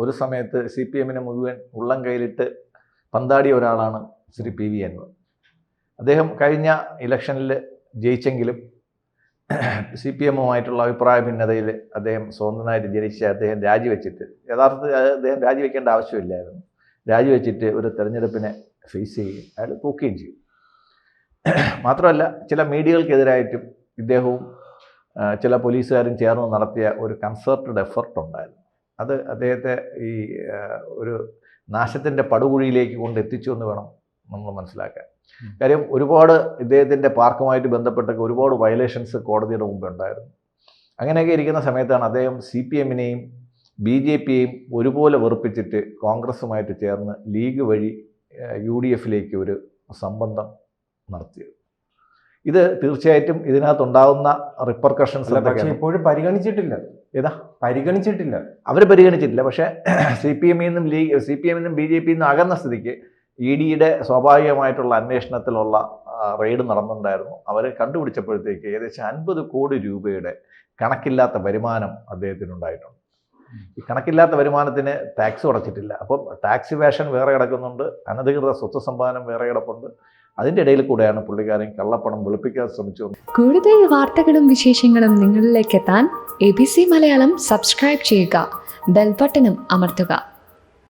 ഒരു സമയത്ത് CPM മുഴുവൻ ഉള്ളം കയ്യിലിട്ട് പന്താടിയ ഒരാളാണ് ശ്രീ PV അൻവർ. അദ്ദേഹം കഴിഞ്ഞ ഇലക്ഷനിൽ ജയിച്ചെങ്കിലും CPMമായിട്ടുള്ള അഭിപ്രായ ഭിന്നതയിൽ അദ്ദേഹം സ്വതന്ത്രനായിട്ട് ജനിച്ച് അദ്ദേഹം രാജിവെച്ചിട്ട്, യഥാർത്ഥത്തിൽ അദ്ദേഹം രാജിവെക്കേണ്ട ആവശ്യമില്ലായിരുന്നു, രാജിവെച്ചിട്ട് ഒരു തെരഞ്ഞെടുപ്പിനെ ഫേസ് ചെയ്യുകയും അയാൾ തോക്കുകയും ചെയ്യും. മാത്രമല്ല ചില മീഡിയകൾക്കെതിരായിട്ടും ഇദ്ദേഹവും ചില പോലീസുകാരും ചേർന്ന് നടത്തിയ ഒരു കൺസേർട്ടഡ് എഫർട്ട് ഉണ്ടായിരുന്നു. അത് അദ്ദേഹത്തെ ഈ ഒരു നാശത്തിൻ്റെ പടുകുഴിയിലേക്ക് കൊണ്ടെത്തിച്ചു എന്ന് വേണം നമ്മൾ മനസ്സിലാക്കാൻ. കാര്യം ഒരുപാട് ഇദ്ദേഹത്തിൻ്റെ പാർക്കുമായിട്ട് ബന്ധപ്പെട്ടൊക്കെ ഒരുപാട് വയലേഷൻസ് കോടതിയുടെ മുമ്പ് ഉണ്ടായിരുന്നു. അങ്ങനെയൊക്കെ ഇരിക്കുന്ന സമയത്താണ് അദ്ദേഹം CPMനെയും BJPയെയും ഒരുപോലെ വെറുപ്പിച്ചിട്ട് കോൺഗ്രസുമായിട്ട് ചേർന്ന് ലീഗ് വഴി UDFലേക്ക് ഒരു സംബന്ധം നടത്തിയത്. ഇത് തീർച്ചയായിട്ടും ഇതിനകത്തുണ്ടാകുന്ന റിപ്പർക്കഷൻസ് ഇപ്പോഴും പരിഗണിച്ചിട്ടില്ല. പരിഗണിച്ചിട്ടില്ല, അവർ പരിഗണിച്ചിട്ടില്ല. പക്ഷേ CPMന്നും BJPന്നും അകന്ന സ്ഥിതിക്ക് EDയുടെ സ്വാഭാവികമായിട്ടുള്ള അന്വേഷണത്തിലുള്ള റെയ്ഡ് നടന്നിട്ടുണ്ടായിരുന്നു. അവർ കണ്ടുപിടിച്ചപ്പോഴത്തേക്ക് ഏകദേശം 50 കോടി രൂപയുടെ കണക്കില്ലാത്ത വരുമാനം അദ്ദേഹത്തിനുണ്ടായിട്ടുണ്ട്. ഈ കണക്കില്ലാത്ത വരുമാനത്തിന് ടാക്സ് അടച്ചിട്ടില്ല. അപ്പം ടാക്സ് ഇവേഷൻ വേറെ കിടക്കുന്നുണ്ട്, അനധികൃത സ്വത്ത് സമ്പാദനം വേറെ കിടപ്പുണ്ട്. അതിൻ്റെ ഇടയിൽ കൂടെയാണ് പുള്ളിക്കാരൻ കള്ളപ്പണം വെളുപ്പിക്കാൻ ശ്രമിച്ചു. കൂടുതൽ വാർത്തകളും വിശേഷങ്ങളും നിങ്ങളിലേക്ക് എത്താൻ ABC മലയാളം സബ്സ്ക്രൈബ് ചെയ്യുക, ബെൽ ബട്ടണും അമർത്തുക.